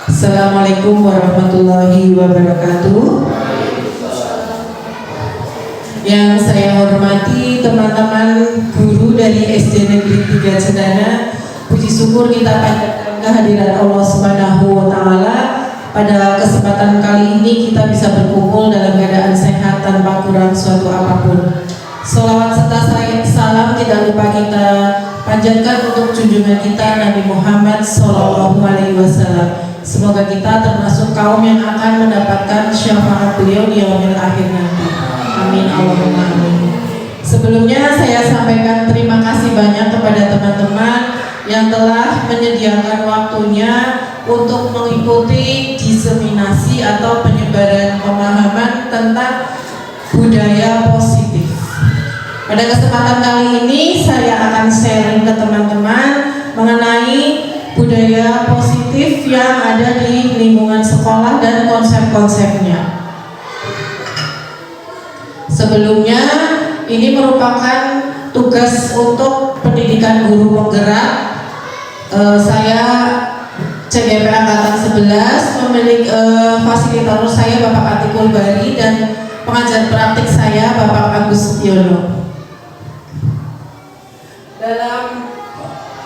Assalamualaikum warahmatullahi wabarakatuh. Yang saya hormati teman-teman guru dari SD Negeri 3 Cendana, puji syukur kita panjatkan kehadiran Allah Subhanahu wa Ta'ala. Pada kesempatan kali ini kita bisa berkumpul dalam keadaan sehat tanpa kurang suatu apapun. Sholawat serta salam tidak lupa kita panjatkan untuk junjungan kita Nabi Muhammad Sallallahu Alaihi Wasallam. Semoga kita termasuk kaum yang akan mendapatkan syafaat beliau di yaumil akhir nanti. Amin Allahumma amin. Sebelumnya saya sampaikan terima kasih banyak kepada teman-teman yang telah menyediakan waktunya untuk mengikuti diseminasi atau penyebaran pemahaman tentang budaya positif. Pada kesempatan kali ini saya akan sharing ke teman-teman mengenai budaya positif yang ada di lingkungan sekolah dan konsep-konsepnya. Sebelumnya, ini merupakan tugas untuk pendidikan guru penggerak. Saya CGP Angkatan 11 memiliki fasilitator saya Bapak Atikul Bari dan pengajar praktik saya Bapak Agus Setiono. Dalam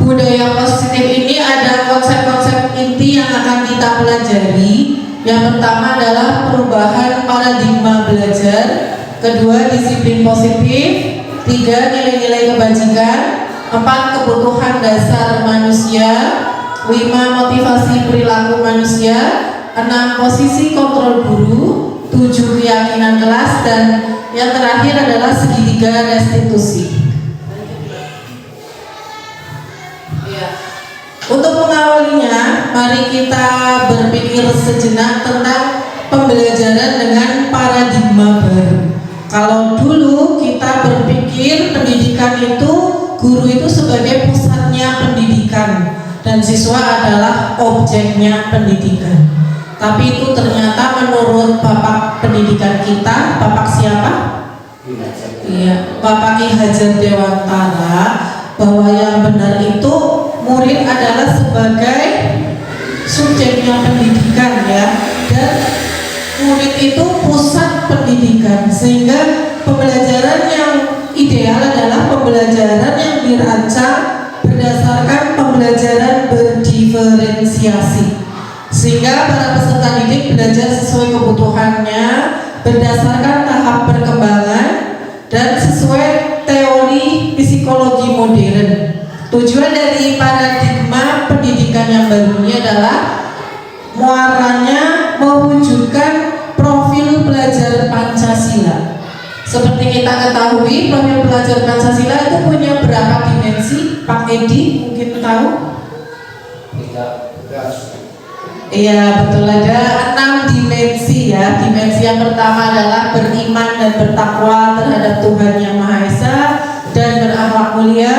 budaya positif ini ada konsep-konsep inti yang akan kita pelajari. Yang pertama adalah perubahan paradigma belajar, kedua disiplin positif, tiga nilai-nilai kebajikan, empat kebutuhan dasar manusia, lima motivasi perilaku manusia, enam posisi kontrol guru, tujuh keyakinan kelas, dan yang terakhir adalah segitiga restitusi. Untuk mengawalinya, mari kita berpikir sejenak tentang pembelajaran dengan paradigma baru. Kalau dulu kita berpikir pendidikan itu, guru itu sebagai pusatnya pendidikan dan siswa adalah objeknya pendidikan. Tapi itu ternyata menurut Bapak pendidikan kita, Bapak siapa? Iya, Bapak Ki Hajar Dewantara, bahwa yang benar itu murid adalah sebagai subjeknya pendidikan ya, dan murid itu pusat pendidikan, sehingga pembelajaran yang ideal adalah pembelajaran yang dirancang berdasarkan pembelajaran berdiferensiasi, sehingga para peserta didik belajar sesuai kebutuhannya berdasarkan tahap perkembangan dan sesuai teori psikologi modern. Tujuan dari paradigma pendidikan yang baru ini adalah muaranya mewujudkan profil pelajar Pancasila. Seperti kita ketahui, profil pelajar Pancasila itu punya berapa dimensi? Pak Edi mungkin tahu? Iya betul, ada 6 dimensi ya. Dimensi yang pertama adalah beriman dan bertakwa terhadap Tuhan Yang Maha Esa dan berakhlak mulia.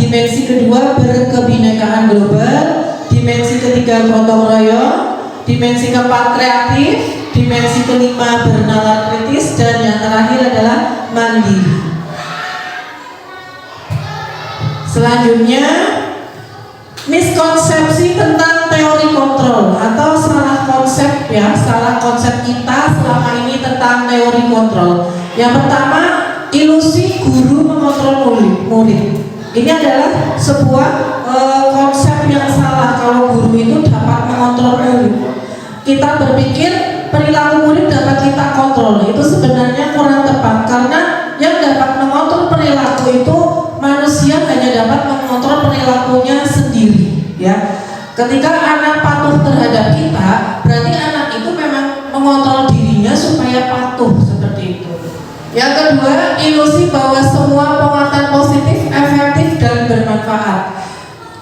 Dimensi kedua berkebinekaan global. Dimensi ketiga gotong royong. Dimensi keempat kreatif. Dimensi kelima bernalar kritis, dan yang terakhir adalah mandiri. Selanjutnya, miskonsepsi tentang teori kontrol atau salah konsep ya, salah konsep kita selama ini tentang teori kontrol. Yang pertama, ilusi guru mengontrol murid. Ini adalah sebuah konsep yang salah kalau guru itu dapat mengontrol murid. Kita berpikir perilaku murid dapat kita kontrol, itu sebenarnya kurang tepat, karena yang dapat mengontrol perilaku itu manusia hanya dapat mengontrol perilakunya sendiri ya. Ketika anak patuh terhadap kita, berarti anak itu memang mengontrol dirinya supaya patuh, seperti itu. Yang kedua, ilusi bahwa semua penguatan positif efektif dan bermanfaat.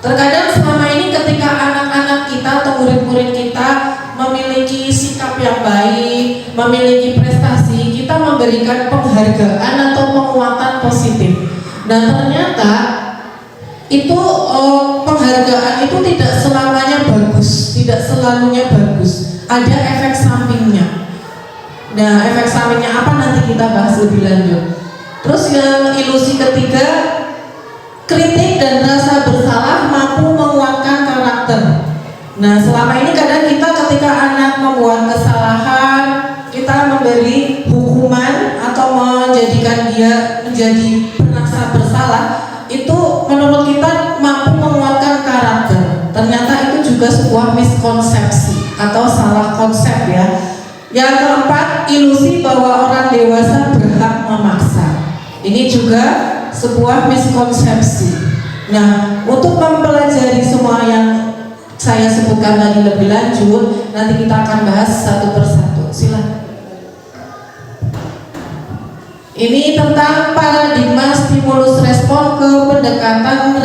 Terkadang selama ini ketika anak-anak kita atau murid-murid kita memiliki sikap yang baik, memiliki prestasi, kita memberikan penghargaan atau penguatan positif. Dan ternyata itu penghargaan itu tidak selamanya bagus, tidak selalunya bagus. Ada efek sampingnya. Nah, efek sampingnya apa nanti kita bahas lebih lanjut. Terus yang ilusi ketiga, kritik dan rasa bersalah mampu menguatkan karakter. Nah, selama ini kadang kita menjadi merasa bersalah, itu menurut kita mampu menguatkan karakter. Ternyata itu juga sebuah miskonsepsi atau salah konsep ya. Yang keempat, ilusi bahwa orang dewasa berhak memaksa. Ini juga sebuah miskonsepsi. Nah, untuk mempelajari semua yang saya sebutkan tadi lebih lanjut, nanti kita akan bahas satu persatu. Silakan. Ini tentang paradigma stimulus respon ke pendekatan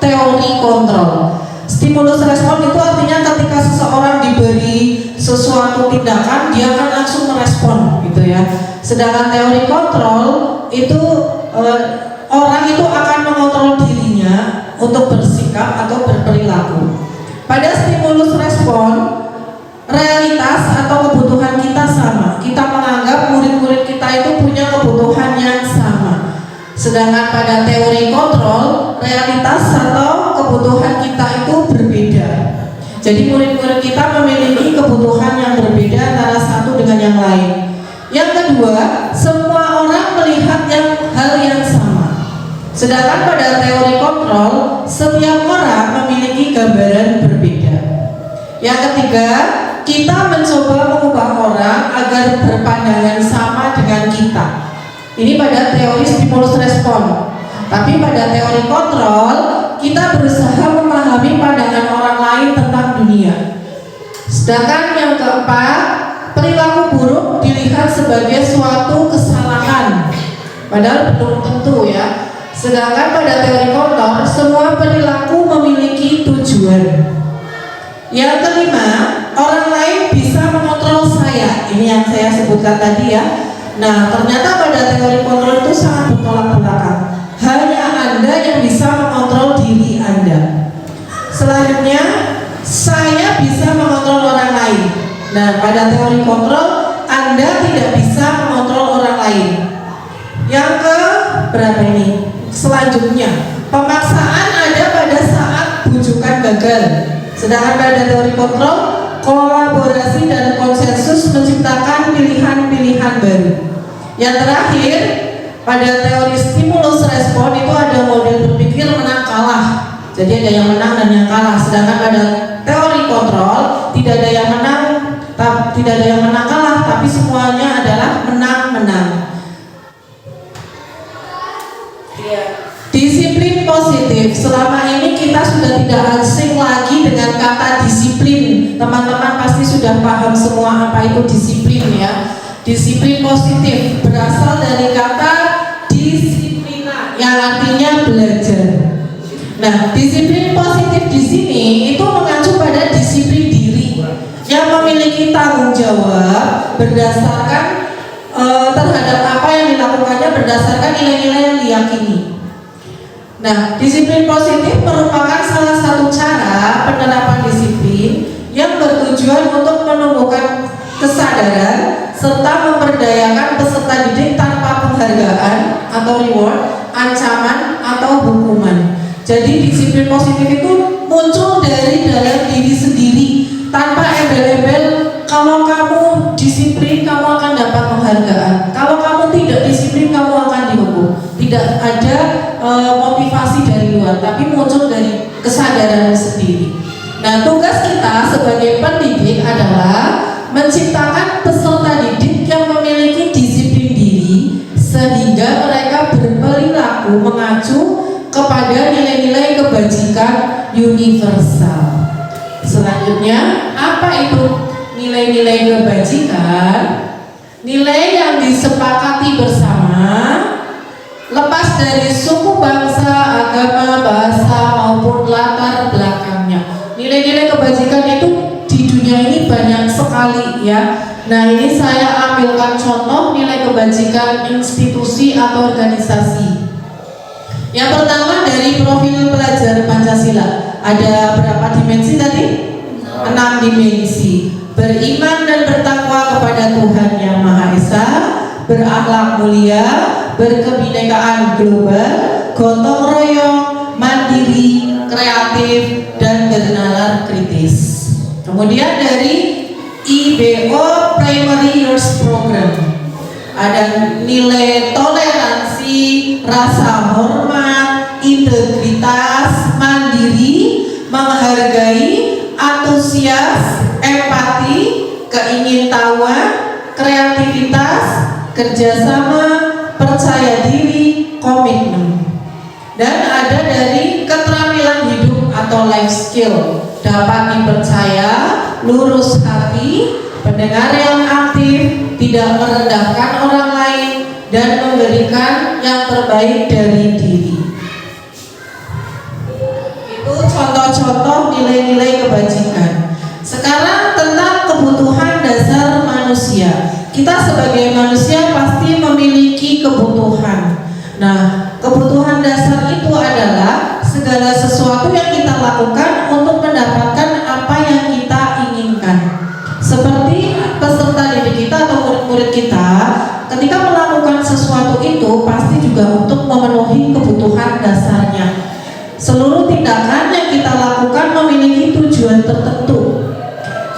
teori kontrol. Stimulus respon itu artinya ketika seseorang diberi sesuatu tindakan, dia akan langsung merespon gitu ya. Sedangkan teori kontrol itu orang itu akan mengontrol dirinya untuk bersikap atau berperilaku. Pada stimulus respon, realitas atau kebutuhan kita sama. Kita menganggap murid-murid kita itu punya kebutuhan yang sama. Sedangkan pada teori kontrol, realitas atau kebutuhan kita itu berbeda. Jadi murid-murid kita memiliki kebutuhan yang berbeda antara satu dengan yang lain. Yang kedua, semua orang melihat hal yang sama. Sedangkan pada teori kontrol, setiap orang memiliki gambaran berbeda. Yang ketiga, kita mencoba mengubah orang agar berpandangan sama dengan kita. Ini pada teori stimulus respon. Tapi pada teori kontrol, kita berusaha memahami pandangan orang lain tentang dunia. Sedangkan yang keempat, perilaku buruk dilihat sebagai suatu kesalahan, padahal belum tentu ya. Sedangkan pada teori kontrol, semua perilaku memiliki tujuan. Yang kelima, orang lain bisa mengontrol saya. Ini yang saya sebutkan tadi ya. Nah, ternyata pada teori kontrol itu sangat bertolak belakang. Hanya Anda yang bisa mengontrol diri Anda. Selanjutnya, saya bisa mengontrol orang lain. Nah, pada teori kontrol, Anda tidak bisa mengontrol orang lain. Yang ke berapa ini? Selanjutnya, pemaksaan ada pada saat bujukan gagal. Sedangkan pada teori kontrol, kolaborasi dan konsensus menciptakan pilihan-pilihan baru. Yang terakhir, pada teori stimulus respon itu ada model berpikir menang kalah. Jadi ada yang menang dan yang kalah. Sedangkan pada teori kontrol tidak ada yang menang kalah, tapi semuanya adalah menang-menang. Disiplin positif. Selama ini kita sudah tidak asing lagi dengan kata disiplin. Teman-teman pasti sudah paham semua apa itu disiplin ya. Disiplin positif berasal dari kata disiplina yang artinya belajar. Nah, disiplin positif di sini itu mengacu pada disiplin diri yang memiliki tanggung jawab berdasarkan terhadap apa yang dilakukannya berdasarkan nilai-nilai yang diyakini. Nah, disiplin positif merupakan salah satu cara penerapan disiplin yang bertujuan untuk menumbuhkan kesadaran serta memberdayakan peserta didik tanpa penghargaan atau reward, ancaman atau hukuman. Jadi disiplin positif itu muncul dari dalam diri sendiri tanpa embel-embel. Kalau kamu disiplin, kamu akan dapat penghargaan. Kalau kamu tidak disiplin, kamu akan dihukum. Tidak ada motivasi dari luar, tapi muncul dari kesadaran sendiri. Nah, tugas kita sebagai pendidik adalah menciptakan peserta didik yang memiliki disiplin diri sehingga mereka berperilaku mengacu kepada nilai-nilai kebajikan universal. Selanjutnya, apa itu nilai-nilai kebajikan? Nilai yang disepakati bersama, lepas dari suku, bangsa, agama, bahasa maupun latar belakangnya. Nilai-nilai kebajikan itu di dunia ini banyak sekali ya. Nah, ini saya ambilkan contoh nilai kebajikan institusi atau organisasi. Yang pertama dari profil pelajar Pancasila. Ada berapa dimensi tadi? 6 dimensi. Beriman dan bertakwa kepada Tuhan Yang Maha Esa, berakhlak mulia, berkebinekaan global, gotong royong, mandiri, kreatif, dan bernalar kritis. Kemudian dari IBO Primary Years Program ada nilai toleransi empati, rasa hormat, integritas, mandiri, menghargai, antusias, empati, keingintahuan, kreativitas, kerjasama, percaya diri, komitmen. Dan ada dari keterampilan hidup atau life skill, dapat dipercaya, lurus hati, pendengar yang aktif, tidak merendahkan orang lain, dan memberikan yang terbaik dari diri. Itu contoh-contoh nilai-nilai kebajikan. Sekarang tentang kebutuhan dasar manusia. Kita sebagai manusia pasti memiliki kebutuhan. Nah, kebutuhan dasar itu adalah segala sesuatu yang kita lakukan untuk mendapatkan apa yang kita inginkan. Seperti peserta didik kita atau murid-murid kita, ketika melakukan sesuatu itu pasti juga untuk memenuhi kebutuhan dasarnya. Seluruh tindakan yang kita lakukan memiliki tujuan tertentu.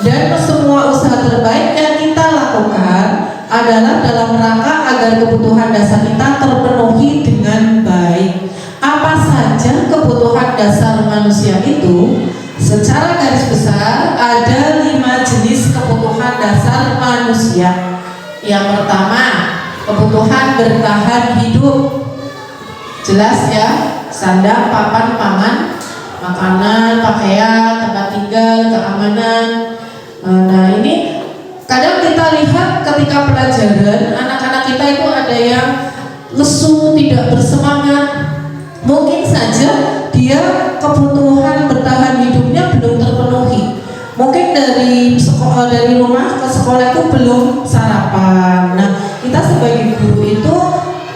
Dan semua usaha terbaik yang kita lakukan adalah dalam rangka agar kebutuhan dasar kita terpenuhi dengan baik. Apa saja kebutuhan dasar manusia itu? Secara garis besar ada 5 jenis kebutuhan dasar manusia. Yang pertama, kebutuhan bertahan hidup. Jelas ya, sandang, papan, pangan, makanan, pakaian, tempat tinggal, keamanan. Nah, ini kadang kita lihat ketika pelajaran anak-anak kita itu ada yang lesu, tidak bersemangat. Mungkin saja dia kebutuhan bertahan hidupnya belum terpenuhi. Mungkin dari sekolah, dari rumah ke sekolah itu belum sarapan. Nah, kita sebagai guru itu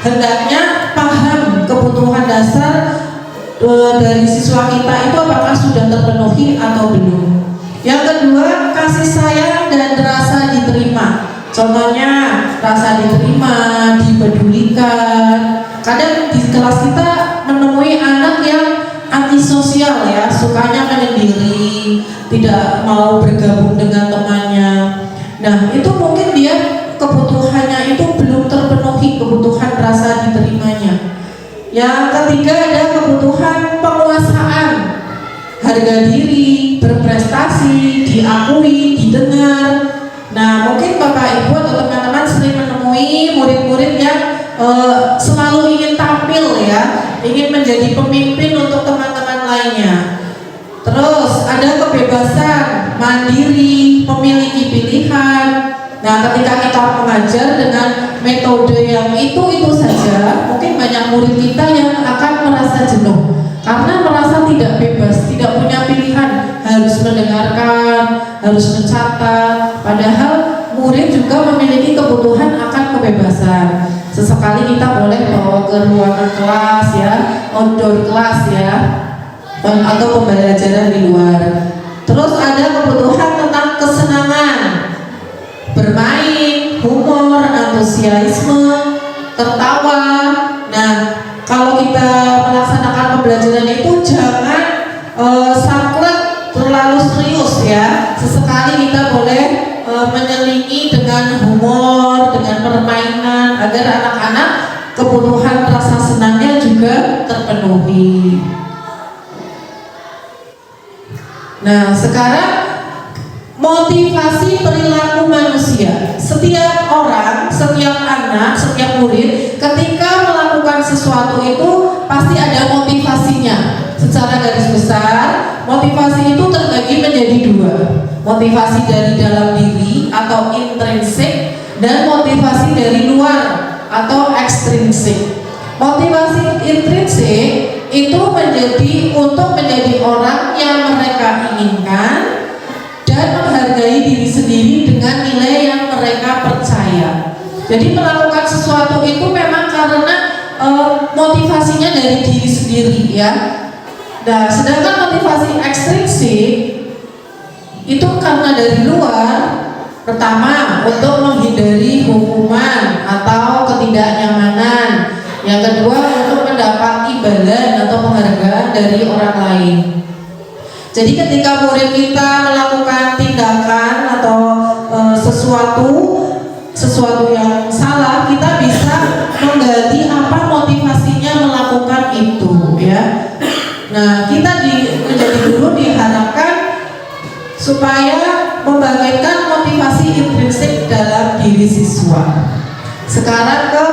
hendaknya paham kebutuhan dasar dari siswa kita itu apakah sudah terpenuhi atau belum. Yang kedua, kasih sayang dan rasa diterima. Contohnya rasa diterima, dipedulikan. Kadang di kelas kita menemui anak yang antisosial ya, sukanya menyendiri, tidak mau bergabung dengan temannya. Nah, itu mungkin dia kebutuhannya itu belum terpenuhi, kebutuhan rasa diterimanya. Yang ketiga ada kebutuhan penguasaan, harga diri, berprestasi, diakui, didengar. Nah, mungkin Bapak Ibu atau teman-teman sering menemui murid-murid yang selalu ingin tampil ya, ingin menjadi pemimpin untuk teman-teman lainnya. Terus ada kebebasan, mandiri, memiliki pilihan. Nah, ketika kita mengajar dengan metode yang itu saja, mungkin banyak murid kita yang akan merasa jenuh karena merasa tidak bebas, tidak punya pilihan, harus mendengarkan, harus mencatat. Padahal murid juga memiliki kebutuhan akan kebebasan. Sesekali kita boleh bawa ke ruangan kelas ya, outdoor kelas ya, atau pembelajaran di luar. Terus ada kebutuhan tentang kesenangan, bermain, humor, antusiasme, tertawa. Nah, kalau kita melaksanakan pembelajaran itu jangan saklek terlalu serius ya. Sesekali kita boleh menyelingi dengan humor, dengan permainan agar anak-anak kebutuhan rasa senangnya juga terpenuhi. Nah, sekarang motivasi perilaku manusia. Setiap orang, setiap anak, setiap murid ketika melakukan sesuatu itu pasti ada motivasinya. Secara garis besar, motivasi itu terbagi menjadi 2. Motivasi dari dalam diri atau intrinsik dan motivasi dari luar atau ekstrinsik. Motivasi intrinsik itu untuk menjadi orang yang mereka inginkan dan menghargai diri sendiri dengan nilai yang mereka percaya. Jadi melakukan sesuatu itu memang karena motivasinya dari diri sendiri ya. Nah, sedangkan motivasi ekstrinsik itu karena dari luar. Pertama, untuk menghindari hukuman atau ketidaknyamanan. Yang kedua, untuk mendapat imbalan atau penghargaan dari orang lain. Jadi ketika murid kita melakukan tindakan atau sesuatu yang salah, kita bisa menggali apa motivasi supaya membangkitkan motivasi intrinsik dalam diri siswa. Sekarang ke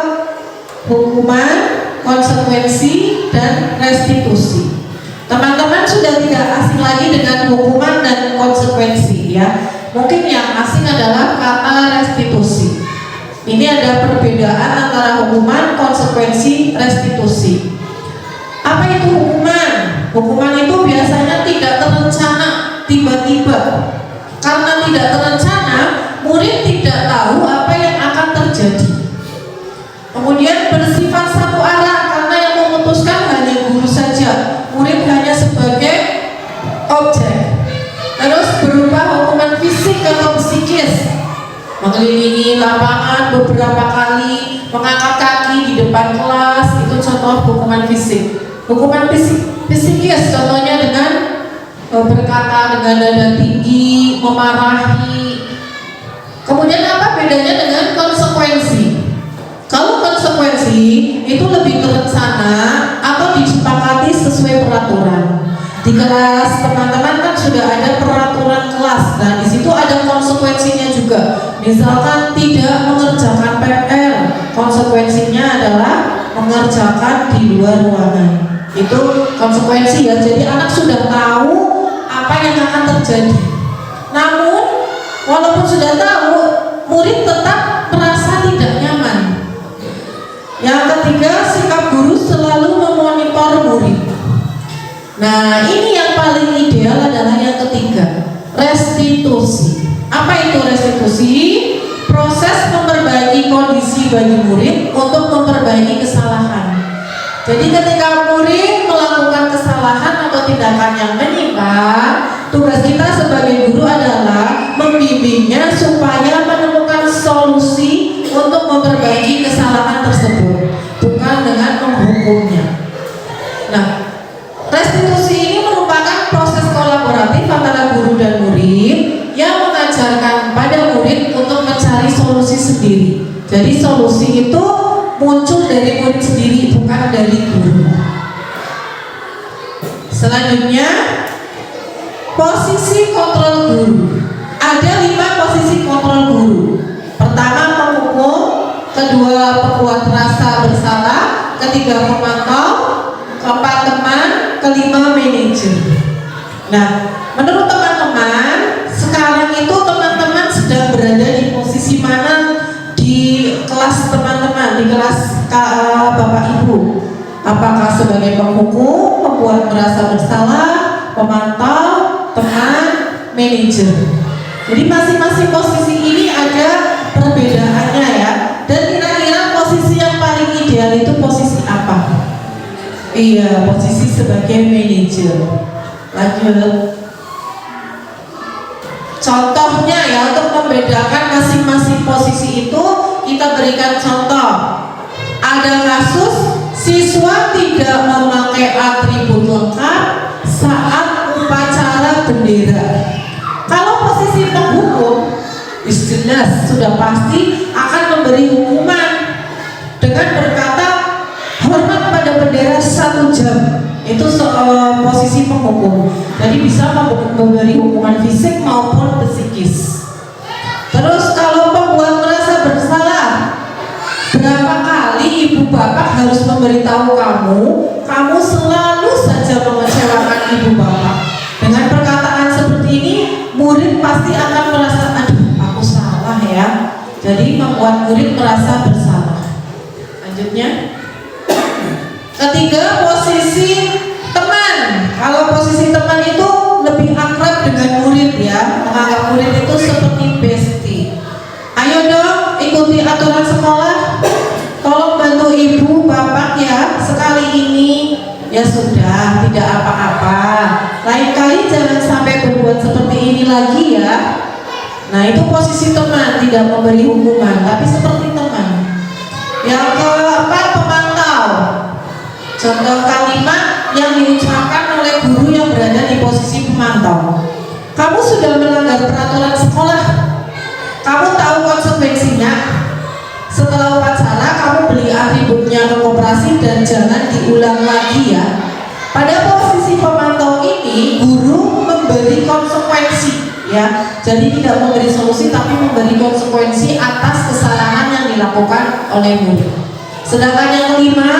hukuman, konsekuensi, dan restitusi. Teman-teman sudah tidak asing lagi dengan hukuman dan konsekuensi ya. Mungkin yang asing adalah kata restitusi. Ini ada perbedaan antara hukuman, konsekuensi, restitusi. Apa itu hukuman? Hukuman itu biasanya tidak terencana, tiba-tiba. Karena tidak terencana, murid tidak tahu apa yang akan terjadi. Kemudian bersifat satu arah karena yang memutuskan hanya guru saja, murid hanya sebagai objek. Terus berupa hukuman fisik atau psikis, mengelilingi lapangan beberapa kali, mengangkat kaki di depan kelas, itu contoh hukuman fisik. Hukuman psikis contohnya dengan berkata dengan nada tinggi, memarahi. Kemudian apa bedanya dengan konsekuensi? Kalau konsekuensi itu lebih terencana atau disepakati sesuai peraturan. Di kelas teman-teman kan sudah ada peraturan kelas. Nah, di situ ada konsekuensinya juga. Misalkan tidak mengerjakan PR, konsekuensinya adalah mengerjakan di luar ruangan. Itu konsekuensi ya. Jadi anak sudah tahu apa yang akan terjadi. Namun, walaupun sudah tahu, murid tetap merasa tidak nyaman. Yang ketiga, sikap guru selalu memonitor murid. Nah, ini yang paling ideal adalah yang ketiga, restitusi. Apa itu restitusi? Proses memperbaiki kondisi bagi murid untuk memperbaiki kesalahan. Jadi ketika murid melakukan kesalahan atau tindakan yang menyimpang, tugas kita sebagai guru adalah membimbingnya supaya menemukan solusi untuk memperbaiki kesalahan tersebut, bukan dengan menghukumnya. Nah, restitusi ini merupakan proses kolaboratif antara guru dan murid yang mengajarkan pada murid untuk mencari solusi sendiri. Jadi solusi itu muncul dari murid sendiri, bukan dari guru. Selanjutnya, posisi kontrol guru. Ada 5 posisi kontrol guru. Pertama, penghukum. Kedua, pembuat rasa bersalah. Ketiga, pemantau. Keempat, teman. Kelima, manajer. Nah, menurut teman-teman, sekarang itu teman-teman sedang berada di posisi mana di kelas teman-teman, di kelas Bapak Ibu? Apakah sebagai penghukum, pembuat merasa bersalah, pemantau, teman, manajer? Jadi masing-masing posisi ini ada perbedaannya ya. Dan kira-kira posisi yang paling ideal itu posisi apa? Iya, posisi sebagai manajer. Lanjut. Contohnya ya, untuk membedakan masing-masing posisi itu, kita berikan contoh. Ada kasus siswa tidak memakai atribut lengkap saat upacara bendera. Kalau posisi penghukum, jelas sudah pasti akan memberi hukuman dengan berkata hormat pada bendera 1 jam. Itu posisi penghukum. Jadi bisa memberi hukuman fisik maupun psikis. Terus kalau pembuat merasa bersalah, berapa kali ibu bapak harus memberitahu kamu selalu saja mengecewakan ibu bapak. Dengan perkataan seperti ini, murid pasti akan merasa, aduh aku salah ya. Jadi membuat murid merasa bersalah. Lanjutnya, ketiga, posisi teman. Kalau posisi teman itu lebih akrab dengan murid ya, menganggap murid itu seperti bestie. Ayo dong ikuti aturan sekolah, tolong bantu ibu bapak ya, sekali ini ya sudah, tidak apa-apa, lain kali jangan sampai berbuat seperti ini lagi ya. Nah, itu posisi teman, tidak memberi hukuman tapi seperti teman. Yang keempat, pemantau. Contoh kalimat yang diucapkan oleh guru yang berada di posisi pemantau. Kamu sudah melanggar peraturan sekolah, kamu tahu konsekuensinya. Setelah upacara kamu beli atributnya ke koperasi dan jangan diulang lagi ya. Pada posisi pemantau ini, guru memberi konsekuensi ya. Jadi tidak memberi solusi tapi memberi konsekuensi atas kesalahan yang dilakukan oleh murid. Sedangkan yang kelima,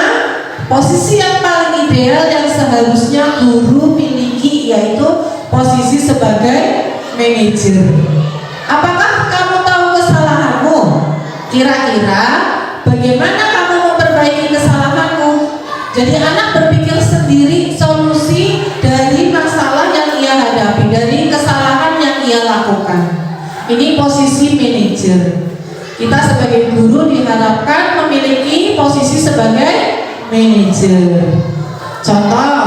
posisi yang paling ideal yang seharusnya guru miliki yaitu posisi sebagai manajer. Apakah kamu tahu kesalahanmu? Kira-kira bagaimana kamu memperbaiki kesalahanmu? Jadi anak berpikir sendiri solusi dari masalah yang ia hadapi, dari kesalahan yang ia lakukan. Ini posisi manajer. Kita sebagai guru diharapkan memiliki posisi sebagai manajer. Contoh,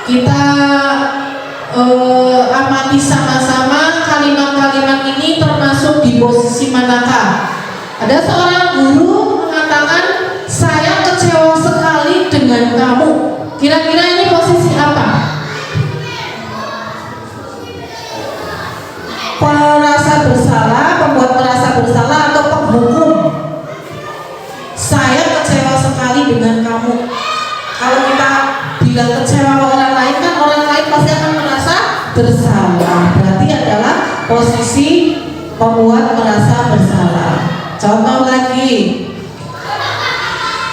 kita amati sama-sama kalimat-kalimat ini termasuk di posisi manakah. Ada seorang guru mengatakan, saya kecewa sekali dengan kamu. Kira-kira ini posisi apa? Merasa bersalah, pembuat merasa bersalah atau penghukum? Saya kecewa sekali dengan kamu. Kalau kita bilang kecewa ke orang lain kan orang lain pasti akan merasa bersalah. Berarti adalah posisi pembuat merasa bersalah. Contoh lagi,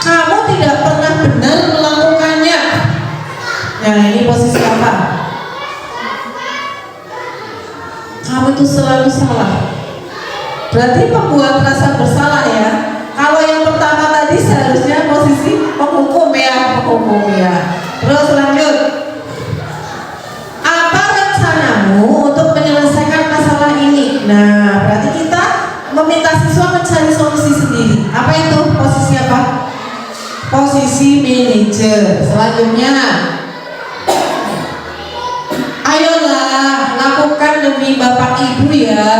kamu tidak pernah benar melakukannya. Nah, ini posisi apa? Kamu itu selalu salah. Berarti pembuat merasa bersalah ya. Kalau yang pertama tadi seharusnya posisi penghukum ya, penghukum ya. Terus lanjut. Apa rencanamu untuk menyelesaikan masalah ini? Nah, berarti kita meminta siswa mencari solusi sendiri. Apa itu? Posisi apa? Posisi manajer. Selanjutnya, ayolah lakukan demi bapak ibu ya.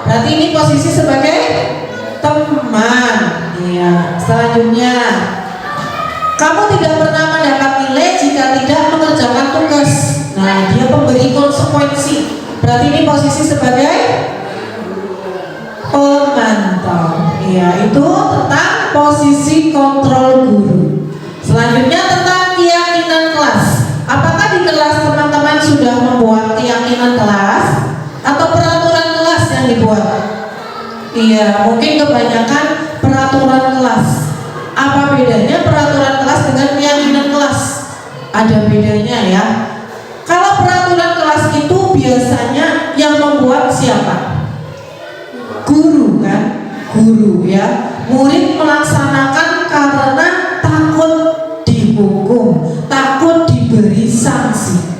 Berarti ini posisi sebagai teman. Iya. Selanjutnya, kamu tidak pernah mendapat nilai jika tidak mengerjakan tugas. Nah, dia pemberi konsekuensi. Berarti ini posisi sebagai pemantau. Iya, itu tentang posisi kontrol guru. Selanjutnya tentang keyakinan kelas. Apakah di kelas teman-teman sudah membuat keyakinan kelas atau peraturan kelas yang dibuat? Iya, mungkin kebanyakan peraturan kelas. Apa bedanya peraturan kelas dengan keyakinan kelas? Ada bedanya ya. Kalau peraturan kelas itu biasanya yang membuat siapa? Guru kan? Guru ya. Murid melaksanakan karena takut dihukum, takut diberi sanksi.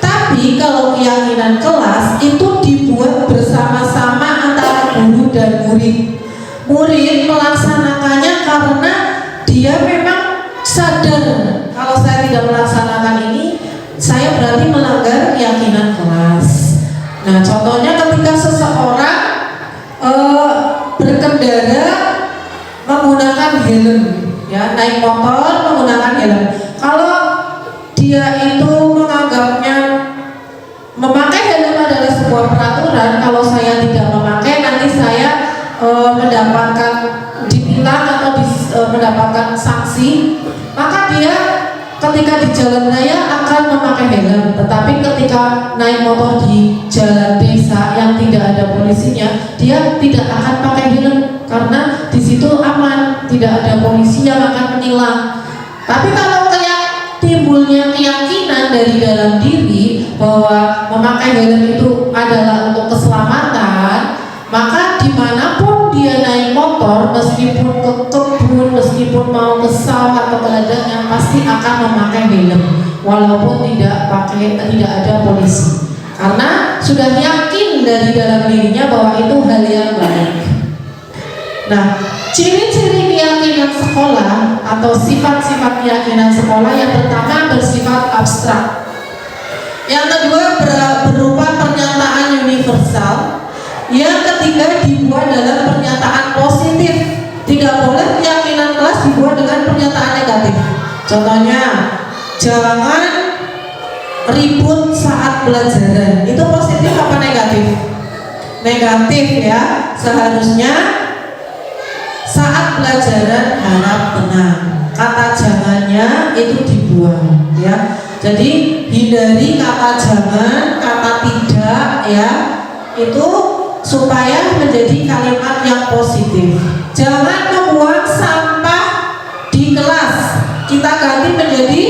Tapi kalau keyakinan kelas itu dibuat bersama-sama antara guru dan murid. Murid melaksanakannya karena dia memang sadar, kalau saya tidak melaksanakan ini, saya berarti melanggar keyakinan kelas. Nah, contohnya ketika seseorang berkendara menggunakan helm, ya, naik motor menggunakan helm. Kalau dia itu menganggapnya memakai helm adalah sebuah peraturan, kalau saya tidak memakai nanti saya mendapatkan ditilang atau mendapatkan sanksi, maka dia ketika di jalan raya akan memakai helm. Tetapi ketika naik motor di jalan desa yang tidak ada polisinya, dia tidak akan pakai helm karena di situ aman, tidak ada polisi yang akan menilang. Tapi kalau timbulnya keyakinan dari dalam diri bahwa memakai helm itu adalah untuk keselamatan, maka dimanapun dia naik motor, meskipun ke kebun, meskipun mau ke sawah atau ke ladang, yang pasti akan memakai helm walaupun tidak ada polisi, karena sudah yakin dari dalam dirinya bahwa itu hal yang baik. Nah, ciri-ciri keyakinan sekolah atau sifat-sifat keyakinan sekolah, yang pertama bersifat abstrak, yang kedua berupa pernyataan universal, yang ketiga dibuat dalam pernyataan positif. Tidak boleh keyakinan kelas dibuat dengan pernyataan negatif. Contohnya, jangan ribut saat pelajaran. Itu positif apa negatif? Negatif ya. Seharusnya saat pelajaran harap tenang. Kata jangannya itu dibuang ya. Jadi hindari kata jangan, kata tidak ya, itu supaya menjadi kalimat yang positif. Jangan membuang sampah di kelas, kita ganti menjadi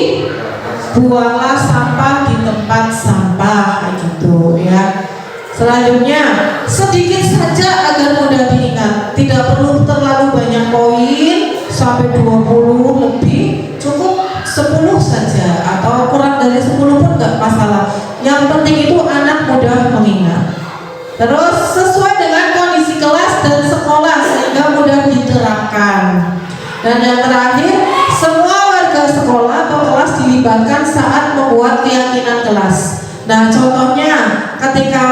buanglah sampah di tempat sampah, gitu ya. Selanjutnya, sedikit saja agar mudah diingat, tidak perlu terlalu banyak poin sampai 20 lebih, cukup 10 saja atau kurang dari 10 pun nggak masalah. Yang penting itu anak mudah mengingat. Terus sesuai dengan kondisi kelas dan sekolah sehingga mudah diterapkan. Dan yang terakhir, semua warga sekolah atau kelas dilibatkan saat membuat keyakinan kelas. Nah, contohnya ketika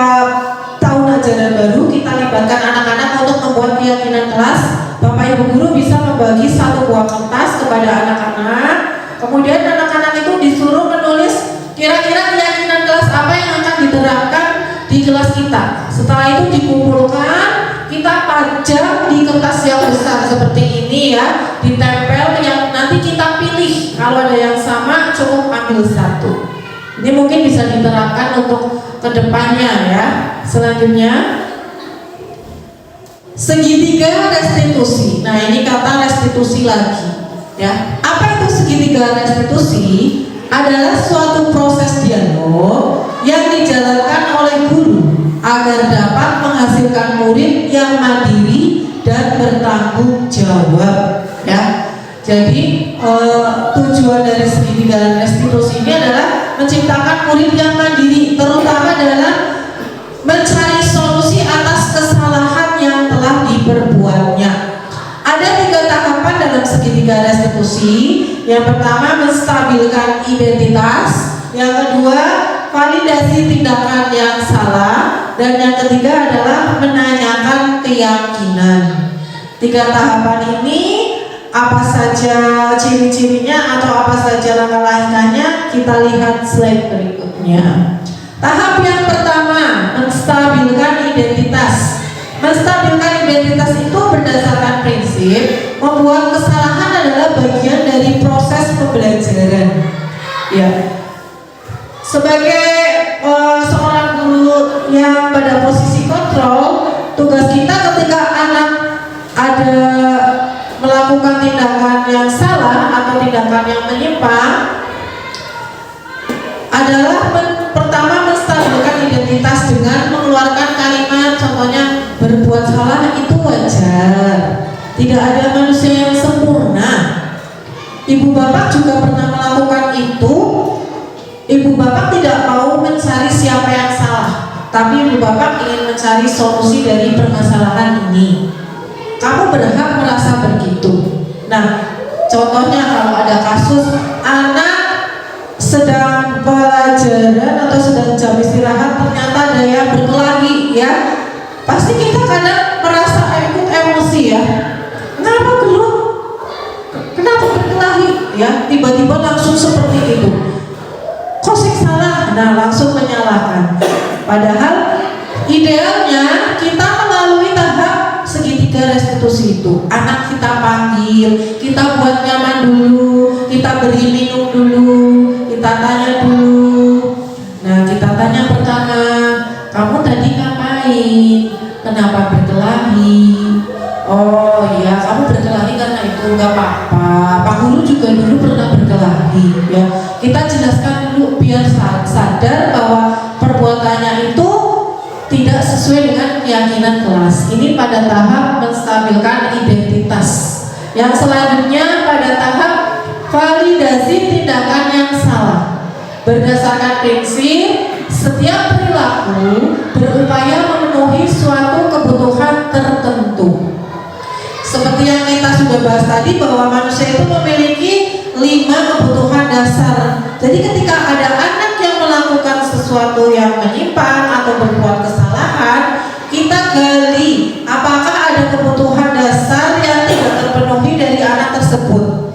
tahun ajaran baru kita libatkan anak-anak untuk membuat keyakinan kelas. Bapak Ibu guru bisa membagi satu buah kertas kepada anak-anak. Kemudian anak-anak itu disuruh menulis kira-kira keyakinan kelas apa yang akan diterapkan di kelas kita. Setelah itu dikumpulkan, kita pajang di kertas yang besar seperti ini ya, ditempel, yang nanti kita pilih. Kalau ada yang sama cukup ambil satu. Ini mungkin bisa diterapkan untuk kedepannya ya. Selanjutnya, segitiga restitusi. Nah, ini kata restitusi lagi ya. Apa itu segitiga restitusi? Adalah suatu proses dialog yang dijalankan oleh guru agar dapat menghasilkan murid yang mandiri dan bertanggung jawab ya. Jadi tujuan dari segitiga restitusi ini adalah menciptakan murid yang mandiri, terutama dalam mencari solusi atas kesalahan yang telah diperbuatnya. Ada 3 tahapan dalam segitiga restitusi. Yang pertama, menstabilkan identitas. Yang kedua, validasi tindakan yang salah. Dan yang ketiga adalah menanyakan keyakinan. 3 tahapan ini apa saja ciri-cirinya atau apa saja langkah-langkahnya, kita lihat slide berikutnya. Tahap yang pertama, menstabilkan identitas. Menstabilkan identitas itu berdasarkan prinsip membuat kesalahan adalah bagian dari proses pembelajaran. Ya. Sebagai seorang guru yang pada posisi kontrol, tugas kita ketika anak ada melakukan tindakan yang salah atau tindakan yang menyimpang adalah pertama menstabilkan identitas dengan mengeluarkan kalimat, contohnya berbuat salah itu wajar, tidak ada manusia yang sempurna. Ibu bapak juga pernah melakukan itu. Ibu bapak tidak mau mencari siapa yang salah, tapi ibu bapak ingin mencari solusi dari permasalahan ini. Kamu berhak merasa begitu. Nah, contohnya kalau ada kasus anak sedang pelajaran atau sedang jam istirahat, ternyata ada yang berkelahi ya, pasti kita kadang merasa ikut emosi ya. Kenapa belum? Kenapa berkelahi? Ya, tiba-tiba langsung seperti itu. Kok sih salah? Nah, langsung menyalahkan. Padahal idealnya kita melalui tahap segitiga restitusi itu. Anak kita panggil, kita buat nyaman dulu, kita beri minum dulu, kita tanya dulu. Nah, kita tanya pertama, kamu tadi ngapain? Kenapa berkelahi? Oh iya, kamu berkelahi karena itu, nggak apa-apa. Pak Guru juga dulu pernah berkelahi. Ya, kita jelaskan dulu biar sadar bahwa perbuatannya itu tidak sesuai dengan keyakinan kelas. Ini pada tahap menstabilkan identitas. Yang selanjutnya pada tahap validasi tindakan yang salah. Berdasarkan prinsip, setiap perilaku berupaya memenuhi suatu kebutuhan tertentu. Seperti yang kita sudah bahas tadi, bahwa manusia itu memiliki 5 kebutuhan dasar. Jadi ketika ada anak yang melakukan sesuatu yang menyimpang atau berbuat kesalahan, kita gali apakah ada kebutuhan dasar yang tidak terpenuhi dari anak tersebut.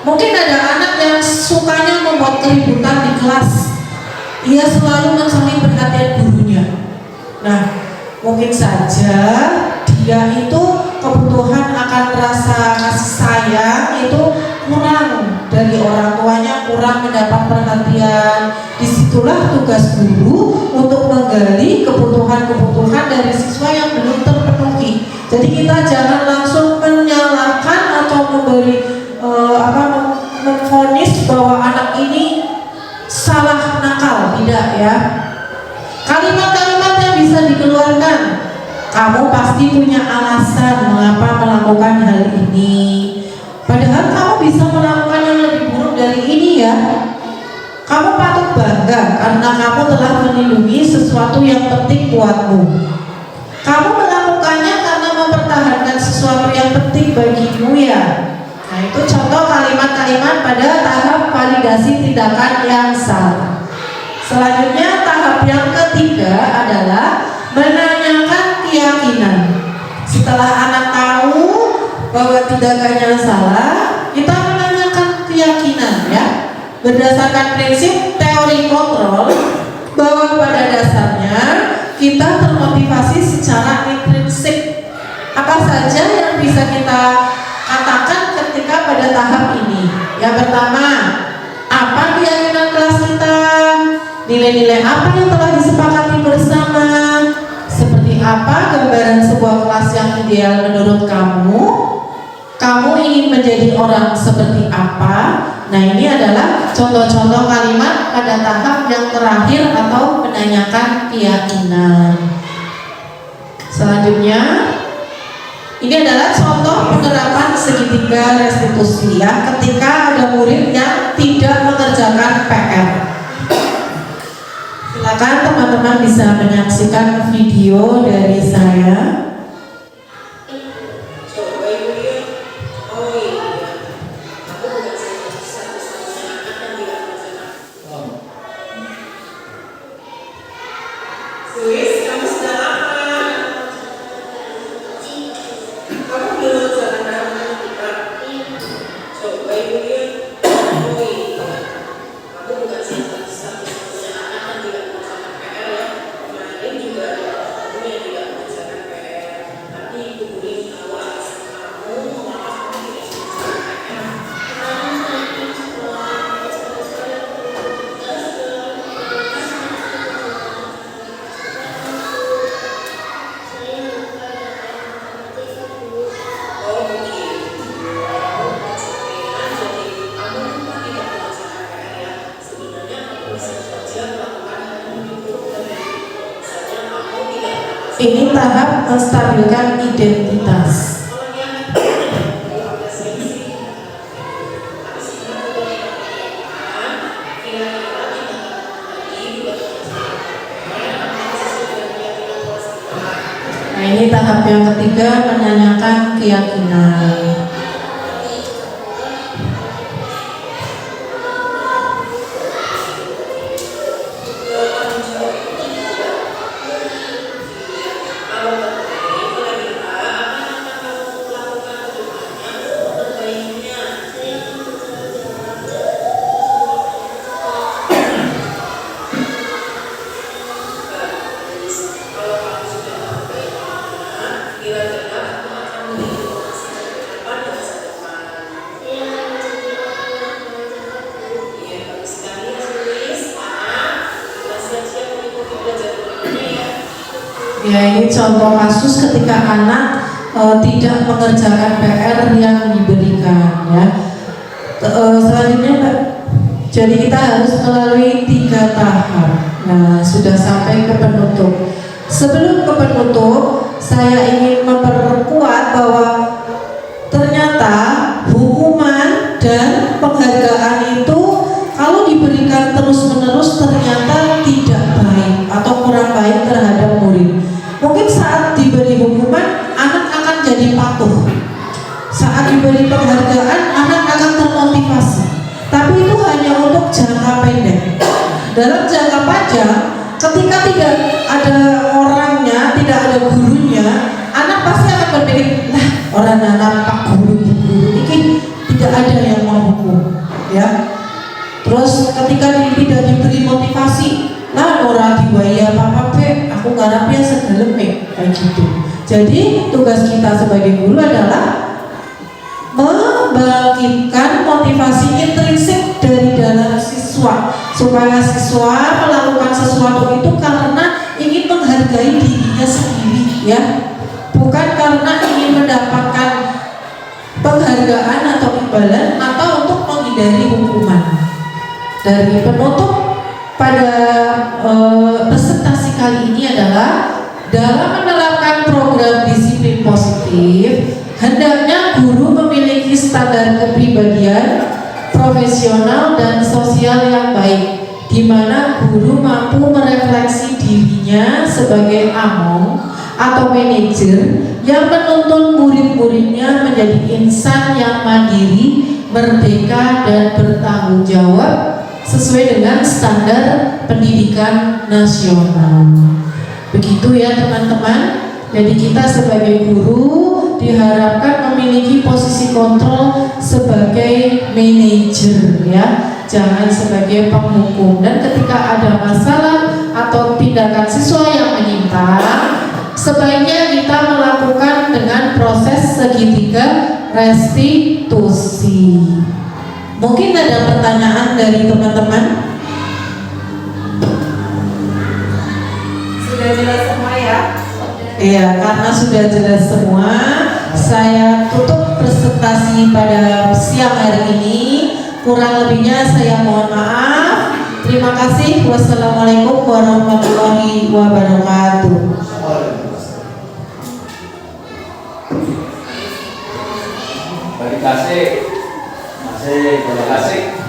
Mungkin ada anak yang sukanya membuat keributan di kelas, ia selalu mencari perhatian gurunya. Nah, mungkin saja dia itu kebutuhan akan rasa kasih sayang itu kurang dari orang tuanya, kurang mendapat perhatian. Di situ Disitulah tugas guru untuk menggali kebutuhan-kebutuhan dari siswa yang belum terpenuhi. Jadi kita jangan langsung menyalahkan atau memberi memvonis bahwa anak ini salah nakal, tidak ya. Kalimat-kalimat yang bisa dikeluarkan, kamu pasti punya alasan mengapa melakukan hal ini, padahal kamu bisa melakukan yang lebih buruk dari ini ya. Kamu patut bangga karena kamu telah melindungi sesuatu yang penting buatmu. Kamu melakukannya karena mempertahankan sesuatu yang penting bagimu ya. Nah, itu contoh kalimat-kalimat pada tahap validasi tindakan yang salah. Selanjutnya tahap yang ketiga adalah menanyakan keyakinan. Setelah anak tahu bahwa tindakannya salah, kita menanyakan keyakinan ya. Berdasarkan prinsip teori kontrol bahwa pada dasarnya kita termotivasi secara intrinsik. Apa saja yang bisa kita katakan ketika pada tahap ini? Yang pertama, apa keyakinan kelas kita? Nilai-nilai apa yang telah disepakati bersama? Seperti apa gambaran sebuah kelas yang ideal menurut kamu? Kamu ingin menjadi orang seperti apa? Nah, ini adalah contoh-contoh kalimat pada tahap yang terakhir atau menanyakan keyakinan. Selanjutnya, ini adalah contoh penerapan segitiga restitusi ya, ketika ada murid yang tidak mengerjakan PR. Silakan teman-teman bisa menyaksikan video dari saya. Ini tahap menstabilkan identitas. Nah, ini tahap yang ketiga, menanyakan keyakinan. Ya, ini contoh kasus ketika anak tidak mengerjakan PR yang diberikan ya. Selanjutnya Mbak, jadi kita harus melalui 3 tahap. Nah, sudah sampai ke penutup. Sebelum ke penutup, saya ingin memperkuat bahwa ternyata hukuman dan penghargaan itu kalau diberikan terus-menerus ternyata tidak baik atau kurang baik terhadap murid. Mungkin saat diberi hukuman, anak akan jadi patuh. Saat diberi penghargaan, anak akan termotivasi. Tapi itu hanya untuk jangka pendek. Dalam jangka panjang, ketika tidak ada orangnya, tidak ada gurunya, anak pasti akan berpikir, nah orang anak pak guru ini tidak ada yang menghukum, ya. Terus ketika tidak diberi motivasi, nah orang diwaya apa be, aku garapnya sedalam kayak gitu. Jadi tugas kita sebagai guru adalah membangkitkan motivasi intrinsik dari dalam siswa supaya siswa melakukan sesuatu itu karena ingin menghargai dirinya sendiri ya, bukan karena ingin mendapatkan penghargaan atau imbalan atau untuk menghindari hukuman. Dari penutup pada presentasi kali ini adalah dalam menerapkan program disiplin positif, hendaknya guru memiliki standar kepribadian, profesional dan sosial yang baik, di mana guru mampu merefleksi dirinya sebagai among atau manajer yang menuntun murid-muridnya menjadi insan yang mandiri, merdeka dan bertanggung jawab sesuai dengan standar pendidikan nasional. Begitu ya teman-teman. Jadi kita sebagai guru diharapkan memiliki posisi kontrol sebagai manajer ya, jangan sebagai penghukum. Dan ketika ada masalah atau tindakan siswa yang menyimpang, sebaiknya kita melakukan dengan proses segitiga restitusi. Mungkin ada pertanyaan dari teman-teman? Sudah jelas semua ya? Iya, karena sudah jelas semua, saya tutup presentasi pada siang hari ini. Kurang lebihnya saya mohon maaf. Terima kasih. Wassalamualaikum warahmatullahi wabarakatuh. Terima kasih. Terima kasih.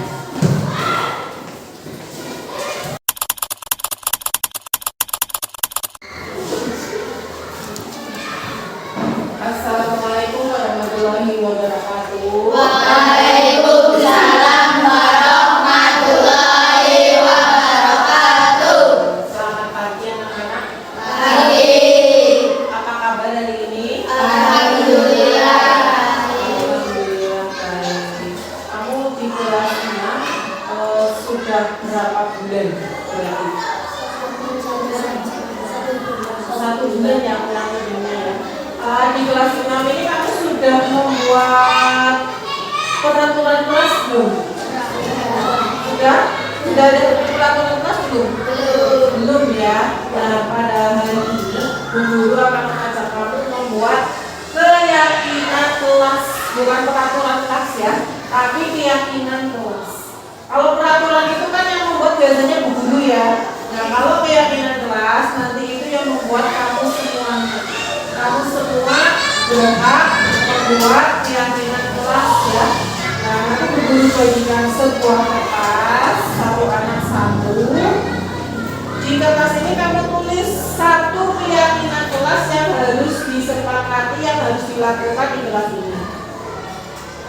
Assalamualaikum warahmatullahi wabarakatuh. Waalaikumsalam warahmatullahi wabarakatuh. Selamat pagi anak-anak. Pagi. Apa kabar hari ini? Alhamdulillah. Alhamdulillah baik. Kamu di kelas 6 sudah berapa bulan berarti? 1 bulan ya kurang lebihnya ya. Di kelas 6 ini kamu sudah membuat peraturan kelas belum? Sudah? Sudah ada peraturan kelas belum? Belum ya. Nah pada hari ini Bu Guru akan mengajak kamu membuat keyakinan kelas, bukan peraturan kelas ya, tapi keyakinan kelas. Kalau peraturan itu kan yang membuat biasanya Bu Guru ya. Nah kalau keyakinan kelas nanti itu yang membuat kamu semuanya. Kamu semua berhak membuat keyakinan kelas ya. Nah nanti Bu Guru bagikan sebuah kertas, satu anak satu. Di kertas ini kamu tulis satu keyakinan kelas yang harus disepakati, yang harus dilakukan di kelas ini.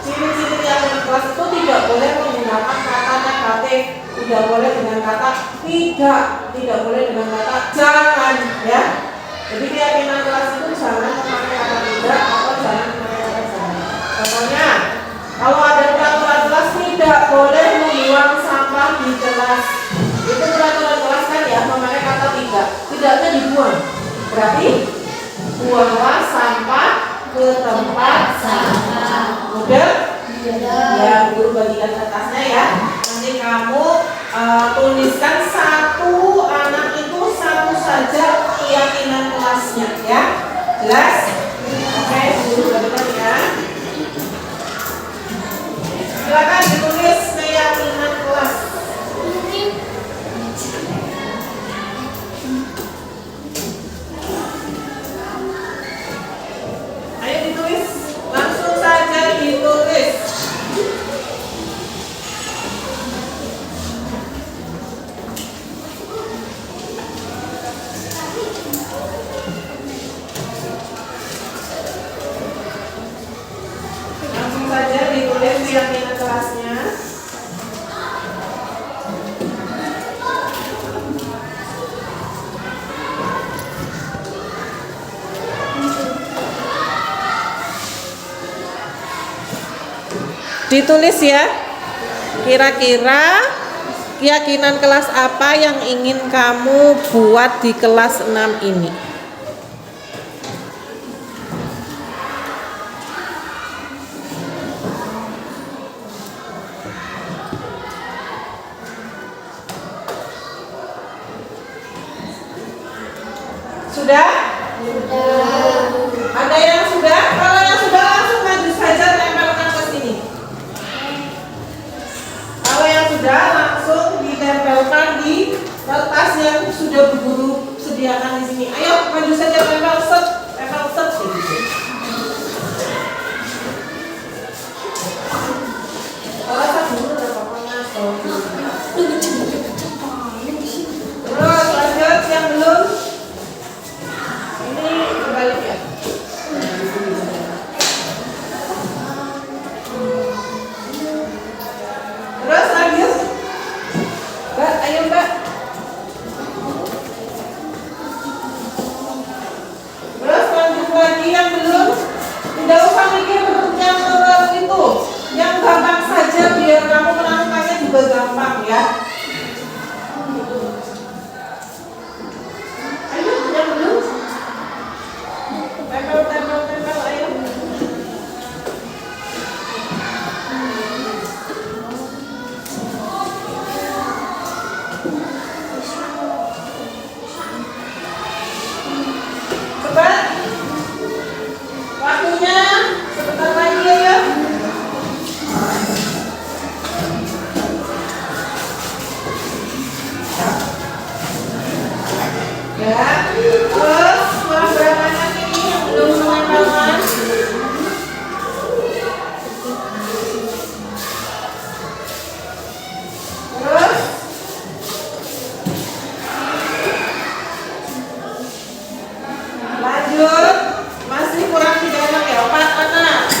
Ciri-ciri keyakinan kelas itu tidak boleh menggunakan kata negatif, tidak boleh dengan kata tidak boleh dengan kata jangan ya. Jadi keyakinan kelas itu jangan memakai kata tidak atau jangan memakai kata jangan. Contohnya, kalau ada peraturan kelas tidak boleh membuang sampah di kelas. Itu peraturan kelas kan ya, memakai kata tidak. Tidaknya dibuang. Berarti buanglah sampah ke tempat sampah. Mudah? Ya, Guru bagikan kertasnya ya. Nanti kamu tuliskan satu anak itu satu saja keyakinan kelasnya ya. Jelas? Oke, Guru bagikan ya. Silakan ditulis keyakinan kelas. Ayo ditulis, langsung saja ditulis. Langsung saja ditulis keyakinan kelasnya. Ditulis ya. Kira-kira keyakinan kelas apa yang ingin kamu buat di kelas 6 ini? biar kamu melakukannya juga gampang ya. Ayo, yang dulu. Tempel, ayo. Cepat. Waktunya sebentar lagi ya. Ya, terus berapa anak ini yang belum menempelkan? Terus lanjut, masih kurang 3 anak ya, 4 anak.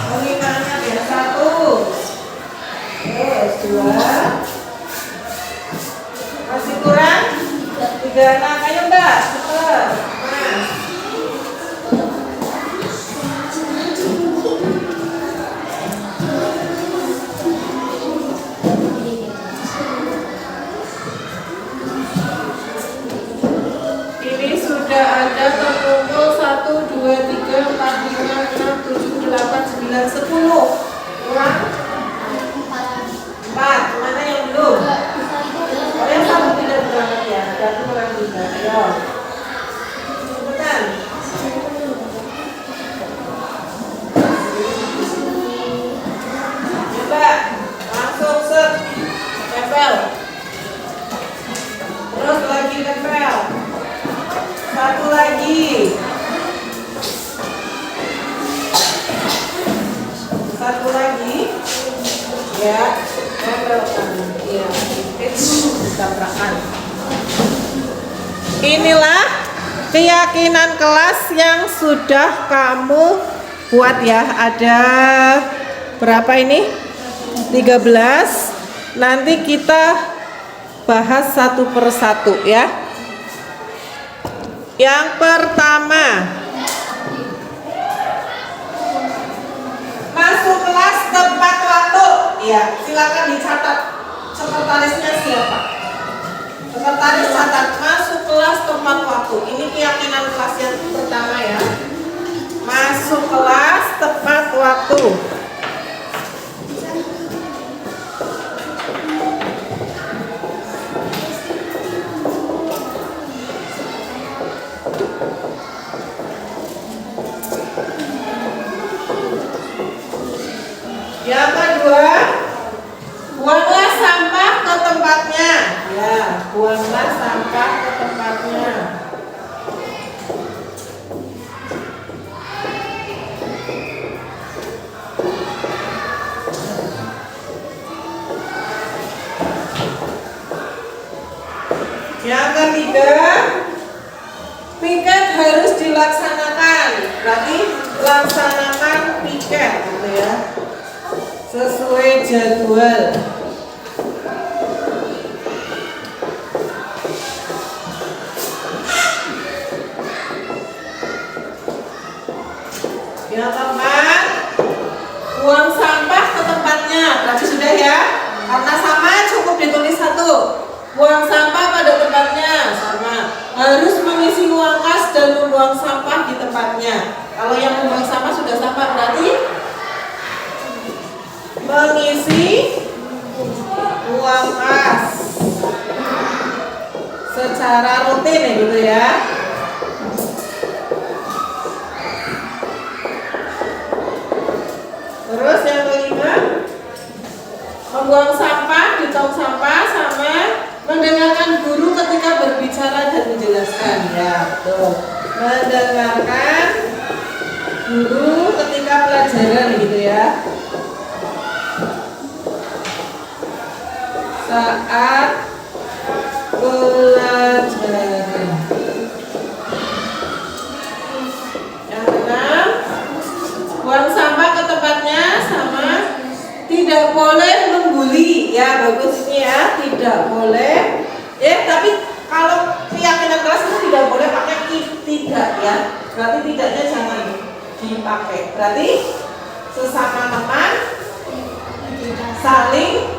Oh, 5 anak ya, 1. Terus 2. Masih kurang 3 anak. Ayo Mbak, cepat. Mas. Ini sudah ada terkumpul 1, 2, 3, 4, 5, 6, 7, 8, 9, 10. Kurang 4. Mana yang belum? Oh, yang 1 tidak berangkat ya. Berarti kurang 3. Ayo. Cepetan. Coba langsung set. Tempel. Terus lagi tempel. 1 lagi. 1 lagi. Ya, tempelkan. Ya, itu tabrakan. Inilah keyakinan kelas yang sudah kamu buat ya. Ada berapa ini? 13. Nanti kita bahas satu persatu ya. Yang pertama, masuk kelas tepat waktu. Ya, silakan dicatat. Sekretarisnya siapa? Sekretaris catat, masuk kelas tepat waktu. Ini keyakinan kelas yang pertama ya. Masuk kelas tepat waktu. Yang kedua, buanglah sampah ke tempatnya. Ya, buanglah sampah ke tempatnya. Yang ketiga, piket harus dilaksanakan. Berarti laksanakan piket gitu ya. Sesuai jadwal. Yang keempat, buang sampah ke tempatnya. Berarti sudah ya. Karena sama cukup ditulis 1. Buang sampah pada tempatnya sama. Harus mengisi uang kas dan membuang sampah di tempatnya. Kalau yang membuang sampah sudah sampah berarti mengisi uang kas secara rutin ya gitu ya. Terus yang kelima, membuang sampah di tong sampah sama mendengarkan guru ketika berbicara dan menjelaskan ya betul. Mendengarkan guru ketika pelajaran gitu ya. Saat pelajaran. Yang keenam, buang sampah ke tempatnya sama tidak boleh membuli ya. Bagus ini ya, tidak boleh ya. Tapi kalau keyakinan kelas itu tidak boleh pakai tidak ya. Berarti tidaknya jangan dipakai. Berarti sesama teman saling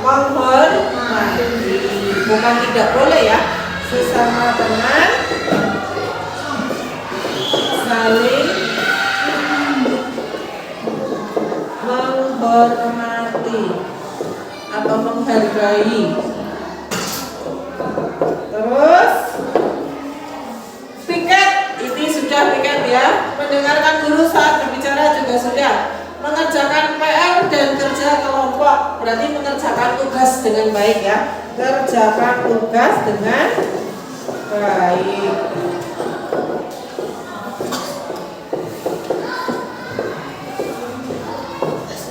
menghormati. Bukan tidak boleh ya. Sesama teman saling menghormati atau menghargai. Terus piket, ini sudah piket ya. Mendengarkan guru saat berbicara juga sudah. Mengerjakan PR dan kerja kelompok, berarti mengerjakan tugas dengan baik ya. Kerjakan tugas dengan baik.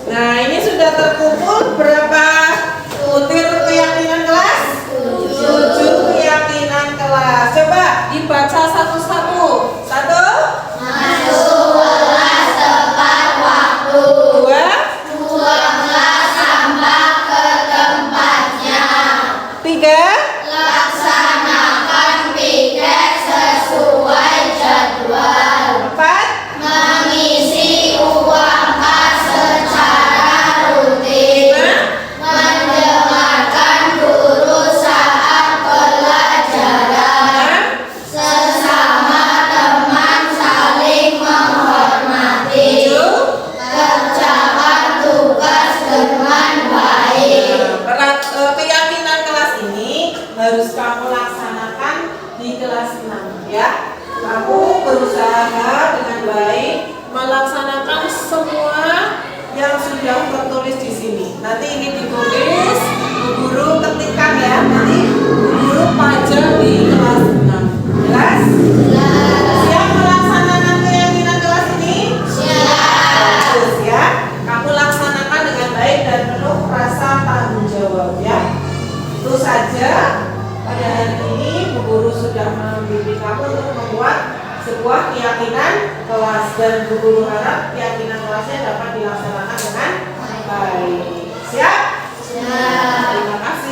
Nah, ini sudah terkumpul berapa butir keyakinan kelas? 7 keyakinan kelas. Coba dibaca satu-satu. Satu. Masuk kelas tepat waktu. 2. Buang kelas sampah ke tempatnya. 3. Laksanakan piket sesuai jadwal. 4. Mengisi uang kas secara rutin. 5. Mendengarkan guru saat pelajaran. 6. Sesama teman saling menghormati. 7. Kerjakan tugas dengan baik. Keyakinan kelas ini harus kamu laksanakan di kelas 6 ya. Kamu berusaha dengan baik melaksanakan semua yang sudah tertulis di sini. Nanti ini ditulis, guru ketikkan ya. Nanti guru pajang di kelas 6. Jelas? Siap melaksanakan keyakinan kelas ini? Bagus ya. Kamu laksanakan dengan baik dan penuh rasa tanggung jawab ya. Itu saja pada hari ini Bu Guru sudah membimbing kamu untuk membuat sebuah keyakinan kelas, dan Bu Guru harap keyakinan kelasnya dapat dilaksanakan dengan baik. Siap? Terima kasih.